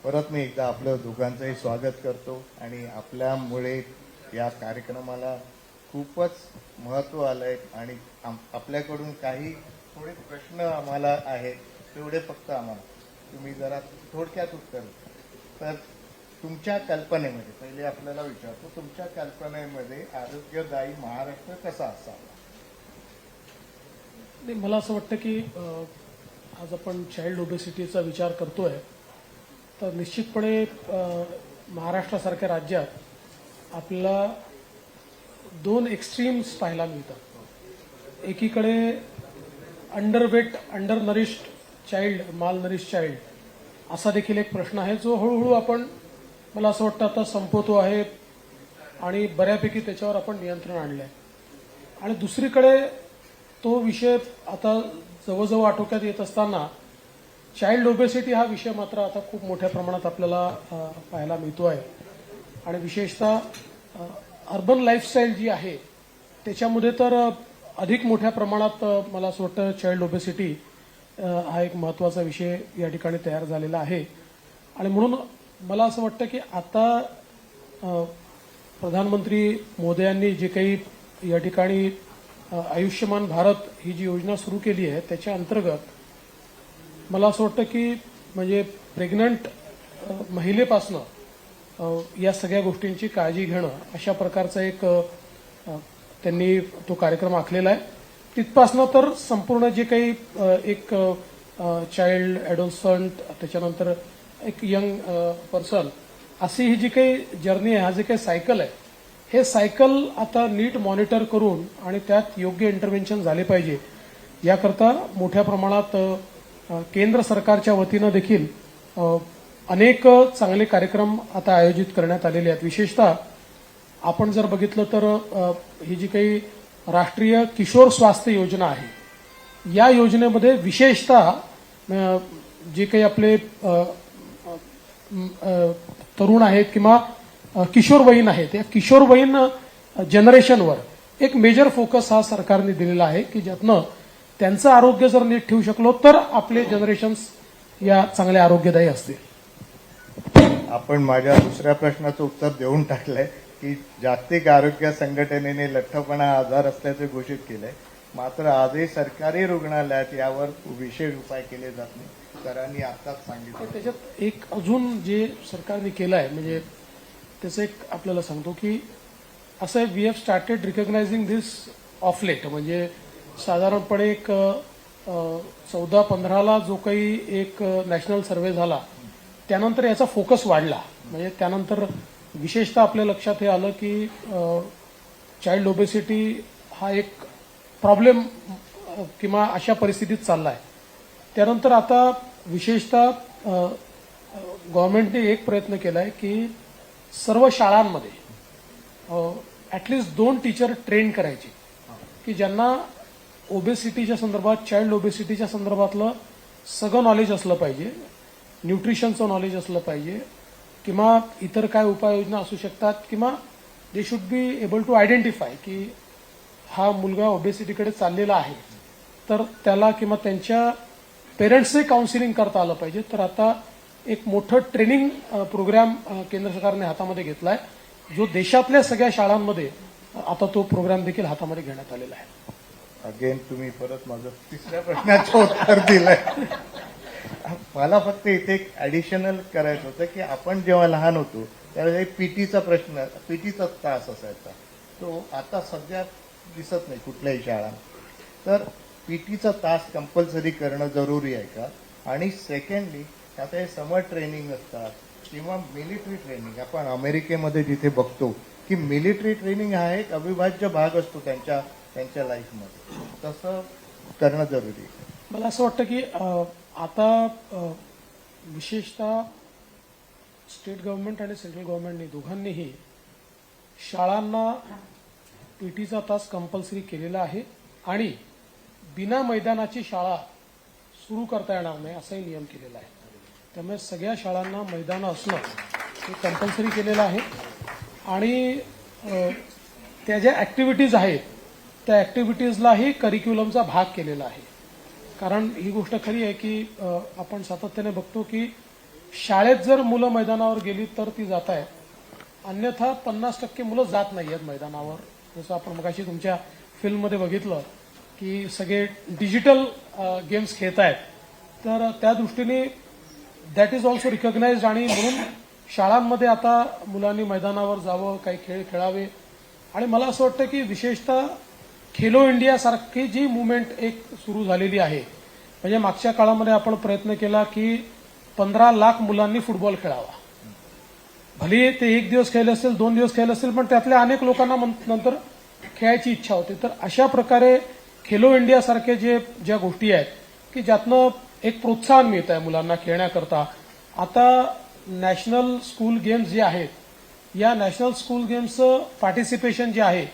परत मी एकदा आपलं दोघांचंही स्वागत करतो आणि आपल्यामुळे या कार्यक्रमाला खूपच महत्त्व आलंय आणि आपल्याकडून काही थोडे प्रश्न आम्हाला आहेत तेवढे फक्त आम्हाला तुम्ही जरा थोडक्यात उत्तर तर तुमच्या कल्पनेमध्ये पहिले आपल्याला विचारतो तुमच्या कल्पनेमध्ये आरोग्यदायी महाराष्ट्र कसा असावा? मला असं वाटतं की आज आपण चाइल्ड ओबेसिटीचा विचार करतोय तर निश्चितपणे महाराष्ट्रासारख्या राज्यात आपल्याला दोन एक्स्ट्रीम्स पाहायला मिळतात. एकीकडे अंडरवेट अंडर नरिश्ड चाइल्ड माल नरिश्ड चाइल्ड असा देखील एक प्रश्न आहे जो हळूहळू आपण मला असं वाटतं आता संपवतो आहे आणि बऱ्यापैकी त्याच्यावर आपण नियंत्रण आणलं आहे. आणि दुसरीकडे तो विषय आता जवळजवळ आटोक्यात येत असताना चाइल्ड ओबेसिटी हा विषय मात्र आता खूप मोठ्या प्रमाणात आपल्याला पाहायला मिळतो आहे. आणि विशेषतः अर्बन लाईफस्टाईल जी आहे त्याच्यामध्ये तर अधिक मोठ्या प्रमाणात मला असं वाटतं चाइल्ड ओबेसिटी हा एक महत्त्वाचा विषय या ठिकाणी तयार झालेला आहे. आणि म्हणून मला असं वाटतं की आता प्रधानमंत्री मोदयांनी जे काही या ठिकाणी आयुष्यमान भारत ही जी योजना सुरू केली आहे त्याच्या अंतर्गत मला असं वाटतं की म्हणजे प्रेग्नंट महिलेपासनं या सगळ्या गोष्टींची काळजी घेणं अशा प्रकारचा एक त्यांनी तो कार्यक्रम आखलेला आहे. तिथपासनं तर संपूर्ण जे काही एक चाइल्ड ॲडोलसंट त्याच्यानंतर एक यंग पर्सन अशी ही जी काही जर्नी आहे हा जे काही सायकल आहे हे सायकल आता नीट मॉनिटर करून आणि त्यात योग्य इंटरव्हेन्शन झाले पाहिजे याकरता मोठ्या प्रमाणात केंद्र सरकारच्या वतीनं देखील अनेक चांगले कार्यक्रम आता आयोजित करण्यात आलेले आहेत. विशेषतः आपण जर बघितलं तर ही जी काही राष्ट्रीय किशोर स्वास्थ्य योजना आहे या योजनेमध्ये विशेषतः जे काही आपले तरुण आहेत किंवा किशोरवयीन आहेत या किशोरवयीन जनरेशनवर एक मेजर फोकस हा सरकारने दिलेला आहे की ज्यातनं त्यांचं आरोग्य जर नीट ठेवू शकलो तर आपले जनरेशन्स या चांगल्या आरोग्यदायी असतील. आपण माझ्या दुसऱ्या प्रश्नाचं उत्तर देऊन टाकलंय की जागतिक आरोग्य संघटनेने लठ्ठपणा आजार असल्याचे घोषित केलंय मात्र आजही सरकारी रुग्णालयात यावर विशेष उपाय केले जात नाही. सरांनी आताच सांगितलं. त्याच्यात एक अजून जे सरकारने केलं आहे म्हणजे त्याचं एक आपल्याला सांगतो की असं we have started recognising this of late म्हणजे साधारणपणे एक 14-15ला जो काही एक नॅशनल सर्व्हे झाला त्यानंतर याचा फोकस वाढला. म्हणजे त्यानंतर विशेषतः आपल्या लक्षात हे आलं की चाइल्ड ओबेसिटी हा एक प्रॉब्लेम किंवा अशा परिस्थितीत चालला आहे. त्यानंतर आता विशेषतः गव्हर्नमेंटने एक प्रयत्न केला आहे की सर्व शाळांमध्ये ॲटलिस्ट 2 टीचर ट्रेन करायचे की ज्यांना ओबेसिटीच्या संदर्भात चाइल्ड ओबेसिटीच्या संदर्भातलं सगळं नॉलेज असलं पाहिजे, न्यूट्रिशनचं नॉलेज असलं पाहिजे किंवा इतर काय उपाययोजना असू शकतात किंवा they should be able to identify की हा मुलगा ओबेसिटीकडे चाललेला आहे तर त्याला किंवा त्यांच्या पेरेंट्सचे काउन्सिलिंग करता आलं पाहिजे. तर आता एक मोठं ट्रेनिंग प्रोग्राम केंद्र सरकारने हातामध्ये घेतला आहे जो देशातल्या सगळ्या शाळांमध्ये आता तो प्रोग्राम देखील हातामध्ये घेण्यात आलेला आहे. अगेन तुम्ही परत माझं तिसऱ्या प्रश्नाचं उत्तर दिलंय. मला फक्त इथे एक ॲडिशनल करायचं होतं की आपण जेव्हा लहान होतो त्यावेळेस एक पीटीचा तास असायचा तो आता सध्या दिसत नाही कुठल्याही शाळा. तर पीटीचा तास कंपल्सरी करणं जरुरी आहे का? आणि सेकंडली आता हे समर ट्रेनिंग असतात किंवा मिलिटरी ट्रेनिंग आपण अमेरिकेमध्ये जिथे बघतो की मिलिटरी ट्रेनिंग हा एक अविभाज्य भाग असतो त्यांच्या लाईफमध्ये तसं करणं जरुरी आहे. मला असं वाटतं की आता विशेषतः स्टेट गव्हर्नमेंट आणि सेंट्रल गव्हर्नमेंटने दोघांनीही शाळांना पीटीचा तास कंपल्सरी केलेला आहे आणि बिना मैदानाची शाळा सुरू करता येणार नाही असाही नियम केलेला आहे. त्यामुळे सगळ्या शाळांना मैदानं असणं हे कंपल्सरी केलेलं आहे आणि त्या ज्या ॲक्टिव्हिटीज आहेत त्या ॲक्टिव्हिटीजलाही करिक्युलमचा भाग केलेला आहे. कारण ही गोष्ट खरी आहे की आपण सातत्याने बघतो की शाळेत जर मुलं मैदानावर गेली तर ती जात आहे, अन्यथा 50% मुलं जात नाही आहेत मैदानावर. जसं आपण मगाशी तुमच्या फिल्ममध्ये बघितलं की सगळे डिजिटल गेम्स खेळत आहेत, तर त्या दृष्टीने दॅट इज ऑल्सो रिकॉग्नाइज्ड. आणि म्हणून शाळांमध्ये आता मुलांनी मैदानावर जावं, काही खेळ खेळावे. आणि मला असं वाटतं की विशेषतः खेलो इंडिया सारखी जी मुवमेंट एक सुरू झालेली आहे, म्हणजे मागच्या काळामध्ये आपण प्रयत्न केला की 15 लाख मुलांनी फुटबॉल खेळावा. भले ते 1 दिवस खेळले असतील, 2 दिवस खेळले असतील, पण त्यातल्या अनेक लोकांना नंतर खेळायची इच्छा होती. तर अशा प्रकारे खेलो इंडिया सारखे ज्या गोष्टी आहेत की ज्यातनं एक प्रोत्साहन मिळत आहे मुलांना खेळण्याकरता. आता नॅशनल स्कूल गेम्स जे आहेत, या नॅशनल स्कूल गेम्सचं पार्टिसिपेशन जे आहे,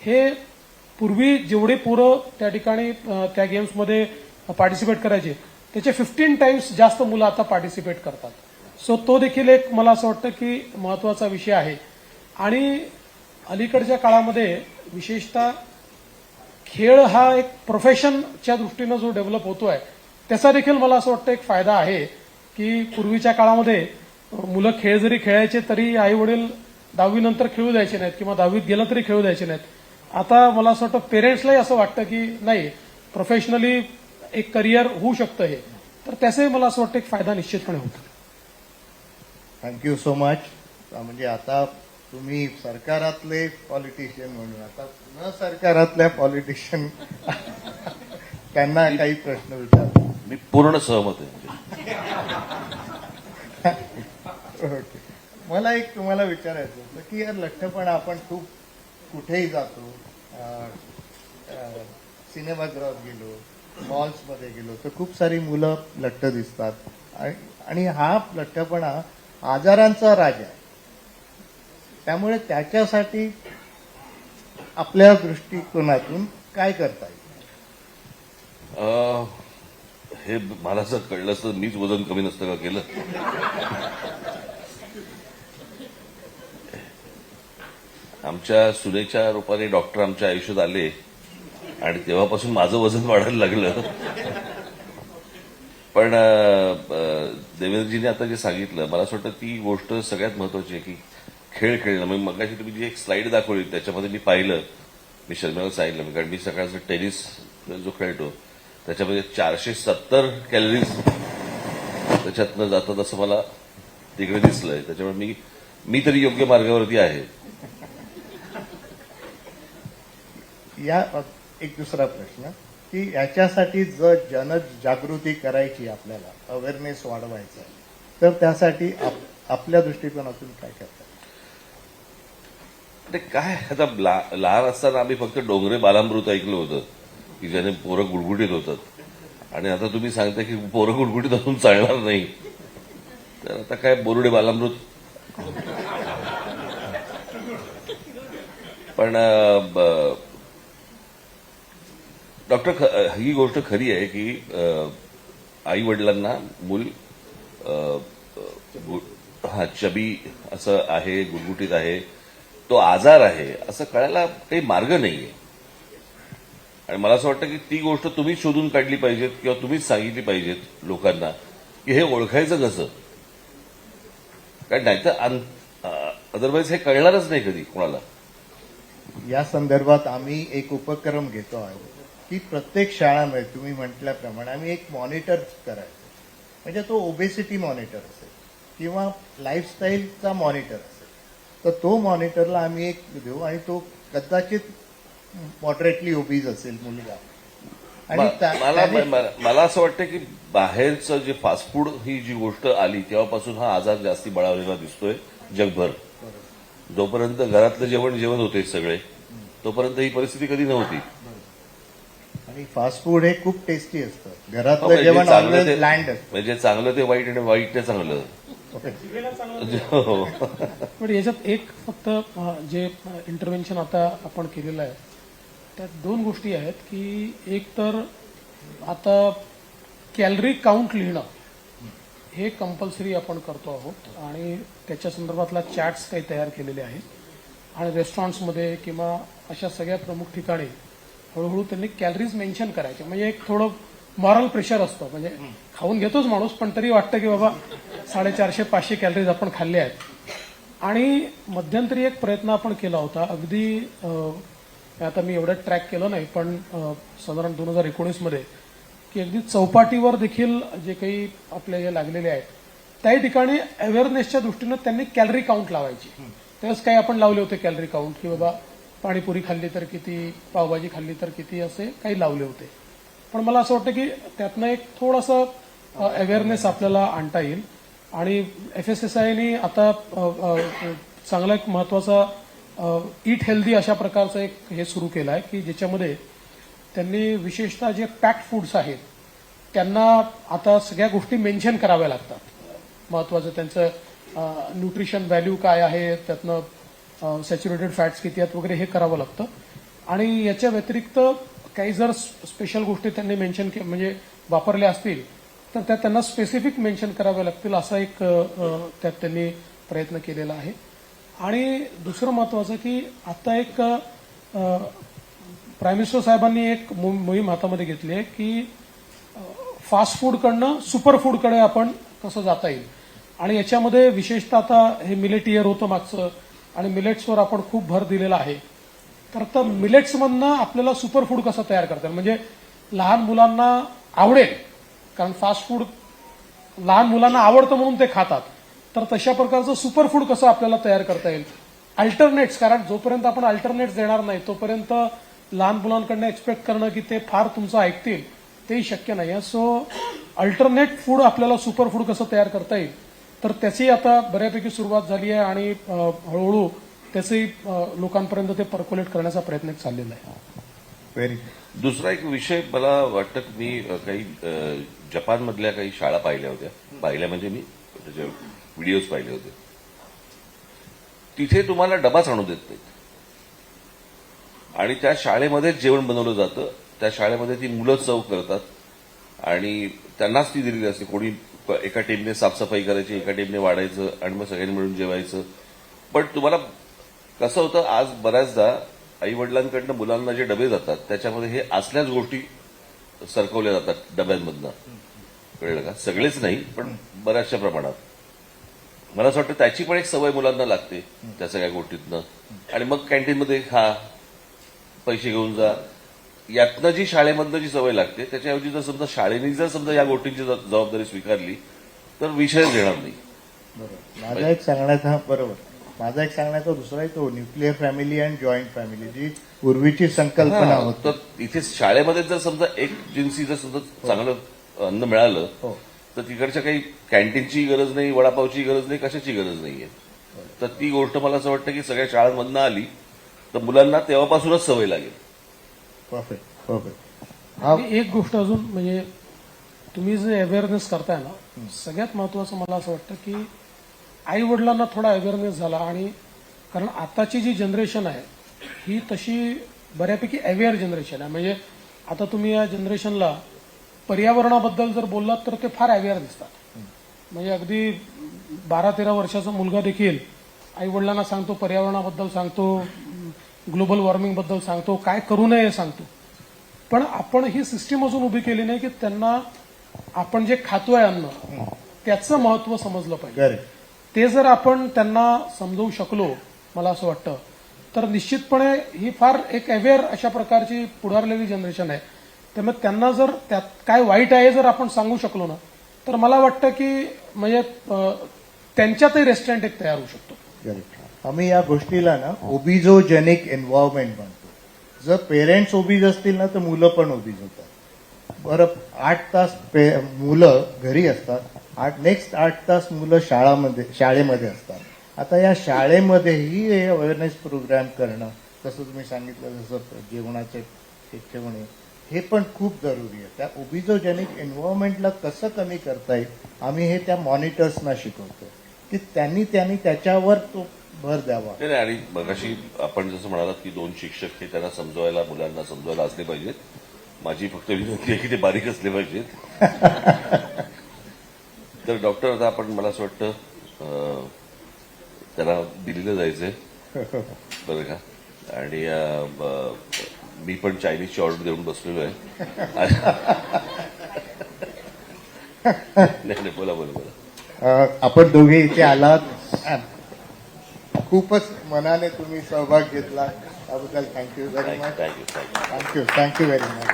हे पूर्वी जेवढे पोरं त्या ठिकाणी त्या गेम्समध्ये पार्टिसिपेट करायचे त्याचे 15 टाइम्स जास्त मुलं आता पार्टिसिपेट करतात. सो तो देखील एक मला असं वाटतं की महत्वाचा विषय आहे. आणि अलीकडच्या काळामध्ये विशेषतः खेळ हा एक प्रोफेशनच्या दृष्टीनं जो डेव्हलप होतोय, त्याचा देखील मला असं वाटतं एक फायदा आहे की पूर्वीच्या काळामध्ये मुलं खेळ जरी खेळायचे तरी आई वडील 10वी नंतर खेळू द्यायचे नाहीत किंवा 10वीत गेलं तरी खेळू द्यायचे नाहीत. आता मला असं वाटतं पेरेंट्सलाही असं वाटतं की नाही, प्रोफेशनली एक करिअर होऊ शकतं हे, तर त्याचाही मला असं वाटतं एक फायदा निश्चितपणे होतो. Thank you so much. म्हणजे आता तुम्ही सरकारातले पॉलिटिशियन म्हणून आता न सरकारातल्या पॉलिटिशियन त्यांना काही प्रश्न विचार. मी पूर्ण सहमत आहे. ओके. मला एक तुम्हाला विचारायचं होतं की यार लठ्ठपणा, आपण खूप कुठेही जातो, सिनेमागृहात गेलो, मॉल्समध्ये गेलो तर खूप सारी मुलं लठ्ठ दिसतात. आणि हा लठ्ठपणा आजारांचा राजा आहे. त्यामुळे त्याच्यासाठी आपल्या दृष्टिकोनातून काय करता येईल? हे मला जर कळलं असतं मीच वजन कमी नसतं का केलं. आमच्या सुनेच्या रूपाने डॉक्टर आमच्या आयुष्यात आले आणि तेव्हापासून माझं वजन वाढायला लागलं. पण देवेंद्रजीने आता जे सांगितलं, मला असं वाटतं ती गोष्ट सगळ्यात महत्वाची आहे की खेळ खेळणं. म्हणजे मगाशी तुम्ही जी एक स्लाइड दाखवली त्याच्यामध्ये मी पाहिलं, मी शर्मिला सांगितलं, कारण मी सकाळचं टेनिस जो खेळतो त्याच्यामध्ये 470 कॅलरीज त्याच्यातनं जातात असं मला तिकडे दिसलंय. त्याच्यामुळे मी तरी योग्य मार्गावरती आहे. या एक दुसरा प्रश्न की याच्यासाठी जर जनजागृती करायची, आपल्याला अवेअरनेस वाढवायचा आहे, तर त्यासाठी आपल्या दृष्टिकोनातून काय करतात? ते काय, आता लहान असताना आम्ही फक्त डोंगरे बालामृत ऐकलं होतं की ज्याने पोरं गुडगुडीत होतात, आणि आता तुम्ही सांगता की पोरं गुडगुडीत असून चालणार नाही, तर आता काय बोरुडे बालामृत. पण डॉक्टर, ही गोष्ट खरी आहे की आई वडिलांना मूल चबी असं आहे, गुटगुटीत आहे, तो आजार आहे असं कळायला काही मार्ग नाहीये. आणि मला असं वाटतं की ती गोष्ट तुम्हीच शोधून काढली पाहिजेत किंवा तुम्हीच सांगितली पाहिजेत लोकांना की हे ओळखायचं कसं. कारण नाहीतर अदरवाईज हे कळणारच नाही कधी कोणाला. या संदर्भात आम्ही एक उपक्रम घेतो आहोत की प्रत्येक शाळांमध्ये तुम्ही म्हटल्याप्रमाणे आम्ही एक मॉनिटर करायचो. म्हणजे तो ओबेसिटी मॉनिटर असेल किंवा लाईफस्टाईलचा मॉनिटर असेल, तर तो मॉनिटरला आम्ही एक देऊ आणि तो कदाचित मॉडरेटली ओबीज असेल मुलगा. आणि मला असं वाटतं की बाहेरचं जे फास्ट फूड ही जी गोष्ट आली तेव्हापासून हा आजार जास्ती बळावलेला दिसतोय जगभर. जोपर्यंत घरातलं जेवण होते सगळे, तोपर्यंत ही परिस्थिती कधी नव्हती. आणि फास्ट फूड हे खूप टेस्टी असतं. घरातलं जेवण ऑलवेज लँड असतं. म्हणजे चांगलं ते वाईट आणि वाईट ते चांगलं. पण याच्यात एक फक्त जे इंटरव्हेन्शन आता आपण केलेलं आहे त्यात 2 गोष्टी आहेत की एक तर आता कॅलरी काउंट लिहिणं हे कंपल्सरी आपण करतो आहोत आणि त्याच्या संदर्भातला चार्ट्स काही तयार केलेले आहेत आणि रेस्टॉरंट्समध्ये किंवा अशा सगळ्या प्रमुख ठिकाणी हळूहळू त्यांनी कॅलरीज मेन्शन करायचे. म्हणजे एक थोडं मॉरल प्रेशर असतं. म्हणजे खाऊन घेतोच माणूस, पण तरी वाटतं की बाबा 450-500 कॅलरीज आपण खाल्ले आहेत. आणि मध्यंतरी एक प्रयत्न आपण केला होता, अगदी आता मी एवढं ट्रॅक केलं नाही, पण साधारण 2019 मध्ये, की अगदी चौपाटीवर देखील जे काही आपले हे लागलेले आहेत त्याही ठिकाणी अवेअरनेसच्या दृष्टीनं त्यांनी कॅलरी काउंट लावायची. त्यावेळेस काही आपण लावले होते कॅलरी काउंट, की बाबा पाणीपुरी खाल्ली तर किती, पावभाजी खाल्ली तर किती, असे काही लावले होते. पण मला असं वाटतं की त्यातनं एक थोडंसं अवेअरनेस आपल्याला आणता येईल. आणि FSSAIने आता चांगला एक महत्वाचा ईट हेल्दी अशा प्रकारचं एक हे सुरू केलं आहे, की ज्याच्यामध्ये त्यांनी विशेषतः जे पॅक्ड फूड्स आहेत त्यांना आता सगळ्या गोष्टी मेन्शन कराव्या लागतात. महत्वाचं त्यांचं न्यूट्रिशन व्हॅल्यू काय आहे, त्यातनं सॅच्युरेटेड फॅट्स किती आहेत वगैरे हे करावं लागतं. आणि याच्या व्यतिरिक्त काही जर स्पेशल गोष्टी त्यांनी मेन्शन म्हणजे वापरल्या असतील तर त्या त्यांना स्पेसिफिक मेन्शन कराव्या लागतील, असा एक त्यात त्यांनी प्रयत्न केलेला आहे. आणि दुसरं महत्वाचं की आता एक प्राईम मिनिस्टर साहेबांनी एक मोहीम हातामध्ये घेतली आहे की फास्ट फूडकडनं सुपर फूडकडे आपण कसं जाता येईल. आणि याच्यामध्ये विशेषतः आता हे मिलेट इयर होतं मागचं, आणि मिलेट्सवर आपण खूप भर दिलेला आहे. तर आता मिलेट्समधनं आपल्याला सुपर फूड कसं तयार करता येईल, म्हणजे लहान मुलांना आवडेल, कारण फास्ट फूड लहान मुलांना आवडतं म्हणून ते खातात. तर तशा प्रकारचं सुपर फूड कसं आपल्याला तयार करता येईल. अल्टरनेट्स, कारण जोपर्यंत आपण अल्टरनेट्स देणार नाही तोपर्यंत लहान मुलांकडनं एक्सपेक्ट करणं की ते फार तुमचं ऐकतील तेही शक्य नाही आहे. सो अल्टरनेट फूड आपल्याला सुपर फूड कसं तयार करता येईल, तर त्याची आता बऱ्यापैकी सुरुवात झाली आहे. आणि हळूहळू त्याचे लोकांपर्यंत ते पर्क्युलेट करण्याचा प्रयत्न चाललेला आहे. व्हेरी दुसरा एक विषय मला वाटतं की मी काही जपानमधल्या काही शाळा पाहिल्या म्हणजे मी त्याचे व्हिडिओज पाहिले होते. तिथे तुम्हाला डबाच आणू देत नाहीत आणि त्या शाळेमध्येच जेवण बनवलं जातं. त्या शाळेमध्ये ती मुलं सर्व करतात आणि त्यांनाच ती दिलेली असते. कोणी एका टीमने साफसफाई करायची, एका टीमने वाढायचं आणि मग सगळ्यांनी मिळून जेवायचं. पण तुम्हाला कसं होतं, आज बऱ्याचदा आई वडिलांकडनं मुलांना जे डबे जातात त्याच्यामध्ये हे असल्याच गोष्टी सरकवल्या जातात डब्यांमधनं. कळलं का? सगळेच नाही पण बऱ्याचशा प्रमाणात. मला असं वाटतं त्याची पण एक सवय मुलांना लागते त्या सगळ्या गोष्टीतनं. आणि मग कॅन्टीनमध्ये खा, पैसे घेऊन जा, यातनं जी शाळेमधनं जी सवय लागते त्याच्याऐवजी जर समजा शाळेने जर समजा या गोष्टींची जबाबदारी स्वीकारली तर विषयच घेणार नाही. बरोबर. माझा एक सांगण्याचा दुसरा तो nuclear family and joint family, जी पूर्वीची संकल्पना होती. तर इथे शाळेमध्ये जर समजा एक जिन्सी जर समजा चांगलं अन्न मिळालं हो. तर तिकडच्या काही कॅन्टीनची गरज नाही, वडापावची गरज नाही, कशाची गरज नाहीये. तर ती गोष्ट मला असं वाटतं की सगळ्या शाळांमधनं आली तर मुलांना तेव्हापासूनच सवय लागेल. परफेक्ट. आणि एक गोष्ट अजून, म्हणजे तुम्ही जे अवेअरनेस करताय ना, सगळ्यात महत्वाचं मला असं वाटतं की आई वडिलांना थोडा अवेअरनेस झाला. आणि कारण आताची जी जनरेशन आहे ही तशी बऱ्यापैकी अवेअर जनरेशन आहे. म्हणजे आता तुम्ही या जनरेशनला पर्यावरणाबद्दल जर बोललात तर ते फार अवेअर दिसतात. म्हणजे अगदी 12-13 वर्षाचा मुलगा देखील आई वडिलांना सांगतो, पर्यावरणाबद्दल सांगतो, ग्लोबल वॉर्मिंगबद्दल सांगतो, काय करू नये सांगतो. पण आपण ही सिस्टीम अजून उभी केली नाही की त्यांना आपण जे खातोय अन्न त्याचं महत्व समजलं पाहिजे. ते जर आपण त्यांना समजवू शकलो, मला असं वाटतं, तर निश्चितपणे ही फार एक अवेअर अशा प्रकारची पुढारलेली जनरेशन आहे. त्यामुळे त्यांना जर त्यात काय वाईट आहे जर आपण सांगू शकलो ना, तर मला वाटतं की म्हणजे त्यांच्यातही रेस्टॉरंट एक तयार होऊ शकतो. आम्ही या गोष्टीला ना ओबिझोजेनिक एन्व्हायरमेंट म्हणतो. जर पेरेंट्स ओबीज असतील ना तर मुलं पण ओबीज होतात. बरं, 8 तास मुलं घरी असतात, नेक्स्ट 8 तास मुलं शाळेमध्ये असतात. आता या शाळेमध्येही हे अवेअरनेस प्रोग्राम करणं, जसं तुम्ही सांगितलं, जसं जेवणाचे ठेवणे, हे पण खूप जरुरी आहे. त्या ओबिझोजेनिक एन्व्हायरमेंटला कसं कमी करता येईल, आम्ही हे त्या मॉनिटर्सना शिकवतो की त्यांनी त्याच्यावर तो भर द्यावा. नाही, आणि मगाशी आपण जसं म्हणालात की 2 शिक्षक हे त्यांना समजवायला, मुलांना समजवायला असले पाहिजेत. माझी फक्त विनंती आहे की ते बारीक असले पाहिजेत. तर डॉक्टर, आता आपण, मला असं वाटतं त्यांना दिल्लीला जायचंय बरं का. आणि मी पण चायनीजची ऑर्डर देऊन बसलेलो आहे. नाही बोला बोला बोला. आपण दोघे इथे आलात, खूपच मनाने तुम्ही सहभाग घेतला त्याबद्दल thank you very much. Thank you very much.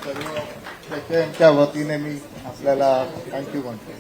सर्व यांच्या वतीने मी आपल्याला थँक्यू म्हणतो.